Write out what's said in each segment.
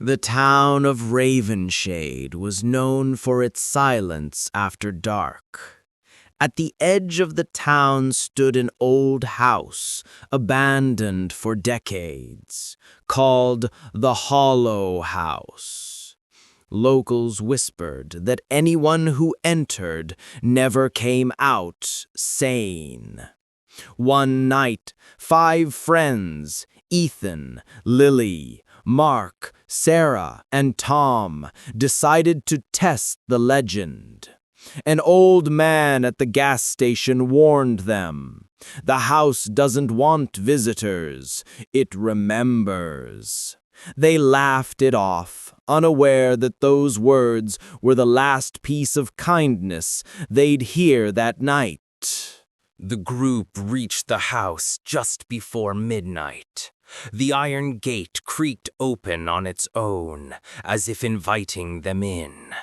The town of Ravenshade was known for its silence after dark. At the edge of the town stood an old house, abandoned for decades, called the Hollow House. Locals whispered that anyone who entered never came out sane. One night, 5 friends, Ethan, Lily, Mark, Sarah, and Tom, decided to test the legend. An old man at the gas station warned them. The house doesn't want visitors, it remembers. They laughed it off, unaware that those words were the last piece of kindness they'd hear that night. The group reached the house just before midnight. The iron gate creaked open on its own, as if inviting them in.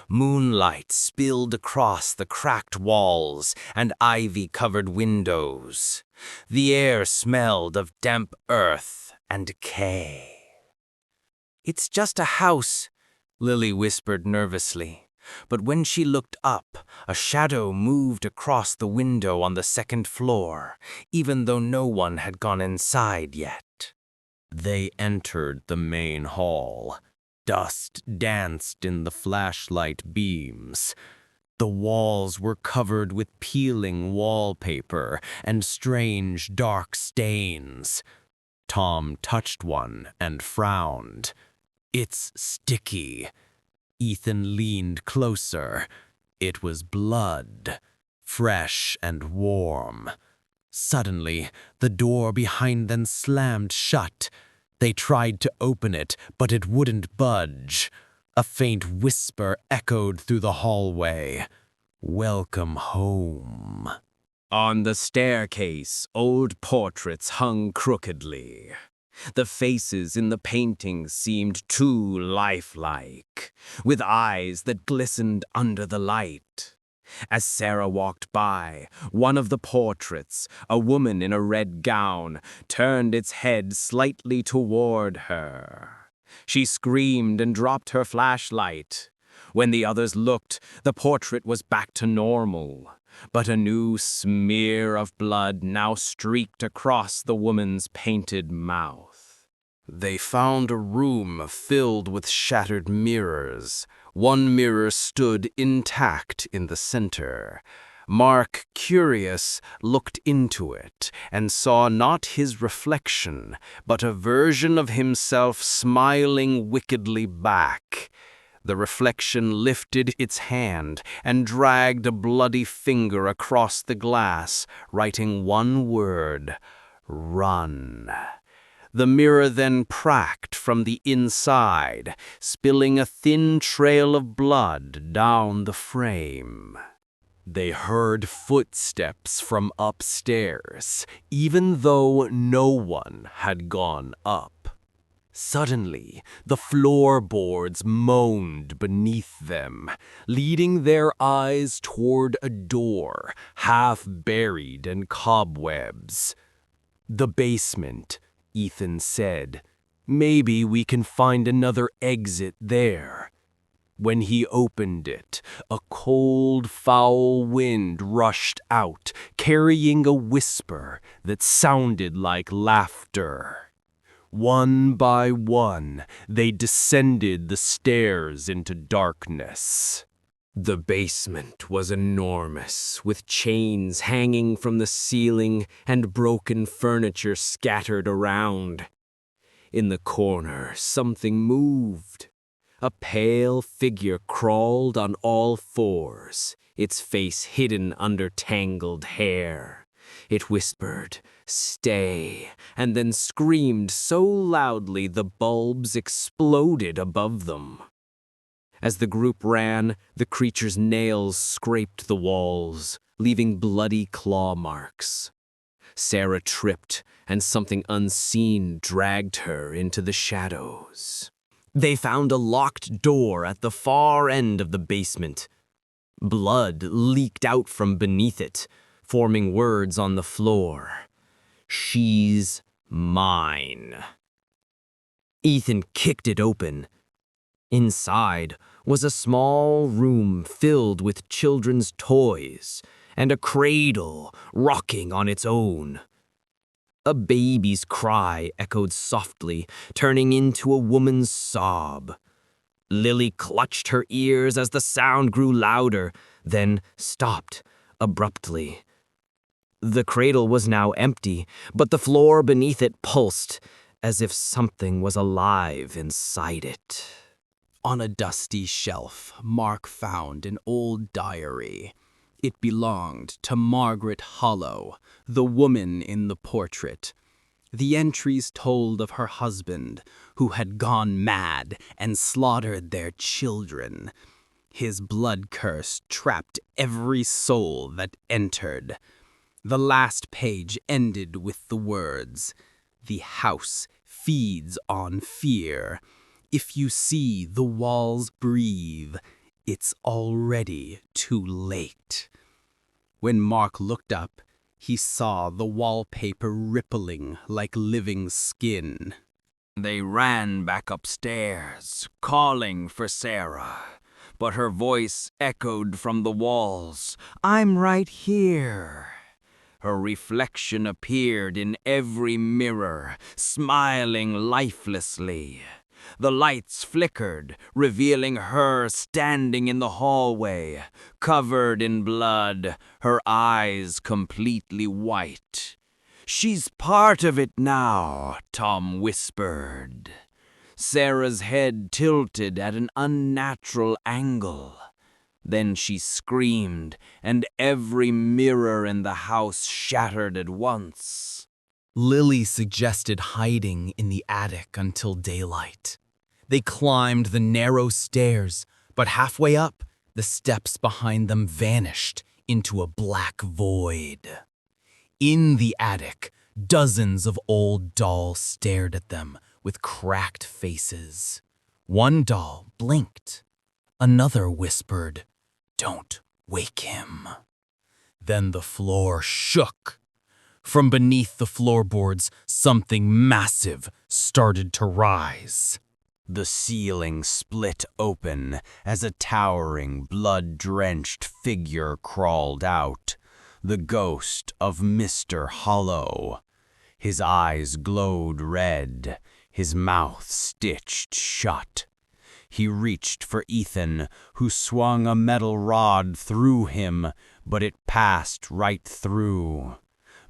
Moonlight spilled across the cracked walls and ivy-covered windows. The air smelled of damp earth and decay. "It's just a house," Lily whispered nervously. But when she looked up, a shadow moved across the window on the second floor, even though no one had gone inside yet. They entered the main hall. Dust danced in the flashlight beams. The walls were covered with peeling wallpaper and strange dark stains. Tom touched one and frowned. "It's sticky." Ethan leaned closer. It was blood, fresh and warm. Suddenly, the door behind them slammed shut. They tried to open it, but it wouldn't budge. A faint whisper echoed through the hallway. "Welcome home." On the staircase, old portraits hung crookedly. The faces in the paintings seemed too lifelike, with eyes that glistened under the light. As Sarah walked by, one of the portraits, a woman in a red gown, turned its head slightly toward her. She screamed and dropped her flashlight. When the others looked, the portrait was back to normal, but a new smear of blood now streaked across the woman's painted mouth. They found a room filled with shattered mirrors. One mirror stood intact in the center. Mark, curious, looked into it and saw not his reflection, but a version of himself smiling wickedly back. The reflection lifted its hand and dragged a bloody finger across the glass, writing one word: "Run." The mirror then cracked from the inside, spilling a thin trail of blood down the frame. They heard footsteps from upstairs, even though no one had gone up. Suddenly, the floorboards moaned beneath them, leading their eyes toward a door, half buried in cobwebs. "The basement," Ethan said. "Maybe we can find another exit there." When he opened it, a cold, foul wind rushed out, carrying a whisper that sounded like laughter. One by one, they descended the stairs into darkness. The basement was enormous, with chains hanging from the ceiling and broken furniture scattered around. In the corner, something moved. A pale figure crawled on all fours, its face hidden under tangled hair. It whispered, "Stay," and then screamed so loudly the bulbs exploded above them. As the group ran, the creature's nails scraped the walls, leaving bloody claw marks. Sarah tripped, and something unseen dragged her into the shadows. They found a locked door at the far end of the basement. Blood leaked out from beneath it, forming words on the floor. "She's mine." Ethan kicked it open. Inside was a small room filled with children's toys and a cradle rocking on its own. A baby's cry echoed softly, turning into a woman's sob. Lily clutched her ears as the sound grew louder, then stopped abruptly. The cradle was now empty, but the floor beneath it pulsed, as if something was alive inside it. On a dusty shelf, Mark found an old diary. It belonged to Margaret Hollow, the woman in the portrait. The entries told of her husband, who had gone mad and slaughtered their children. His blood curse trapped every soul that entered. The last page ended with the words, "The house feeds on fear. If you see the walls breathe, it's already too late." When Mark looked up, he saw the wallpaper rippling like living skin. They ran back upstairs, calling for Sarah, but her voice echoed from the walls. "I'm right here." Her reflection appeared in every mirror, smiling lifelessly. The lights flickered, revealing her standing in the hallway, covered in blood, her eyes completely white. "She's part of it now," Tom whispered. Sarah's head tilted at an unnatural angle. Then she screamed, and every mirror in the house shattered at once. Lily suggested hiding in the attic until daylight. They climbed the narrow stairs, but halfway up, the steps behind them vanished into a black void. In the attic, dozens of old dolls stared at them with cracked faces. One doll blinked. Another whispered, "Don't wake him." Then the floor shook. From beneath the floorboards, something massive started to rise. The ceiling split open as a towering, blood-drenched figure crawled out, the ghost of Mr. Hollow. His eyes glowed red, his mouth stitched shut. He reached for Ethan, who swung a metal rod through him, but it passed right through.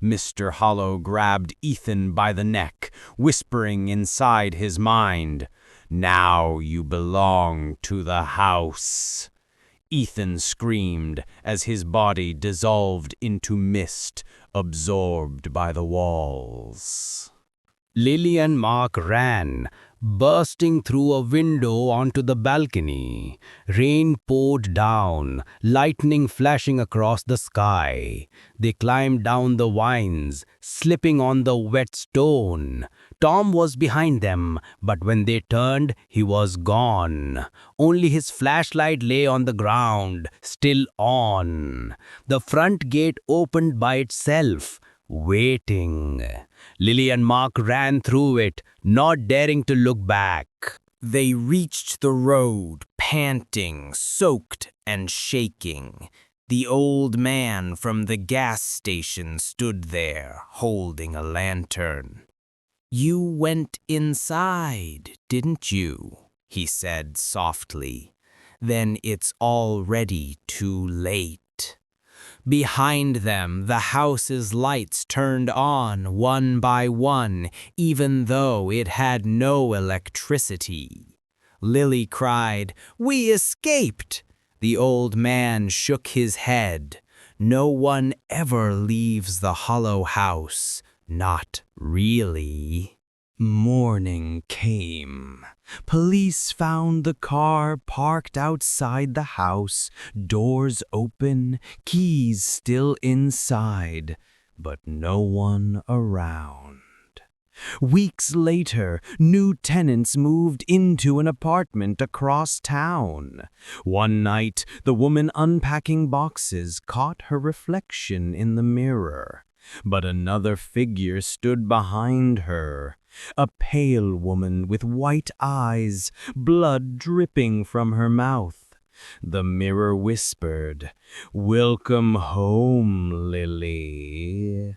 Mr. Hollow grabbed Ethan by the neck, whispering inside his mind, "Now you belong to the house." Ethan screamed as his body dissolved into mist, absorbed by the walls. Lily and Mark ran, bursting through a window onto the balcony. Rain poured down, lightning flashing across the sky. They climbed down the vines, slipping on the wet stone. Tom was behind them, but when they turned, he was gone. Only his flashlight lay on the ground, still on. The front gate opened by itself, waiting. Lily and Mark ran through it, not daring to look back. They reached the road, panting, soaked and shaking. The old man from the gas station stood there, holding a lantern. "You went inside, didn't you?" he said softly. "Then it's already too late." Behind them, the house's lights turned on one by one, even though it had no electricity. Lily cried, "We escaped!" The old man shook his head. "No one ever leaves the Hollow House, not really." Morning came. Police found the car parked outside the house, doors open, keys still inside, but no one around. Weeks later, new tenants moved into an apartment across town. One night, the woman unpacking boxes caught her reflection in the mirror. But another figure stood behind her. A pale woman with white eyes, blood dripping from her mouth. The mirror whispered, "Welcome home, Lily."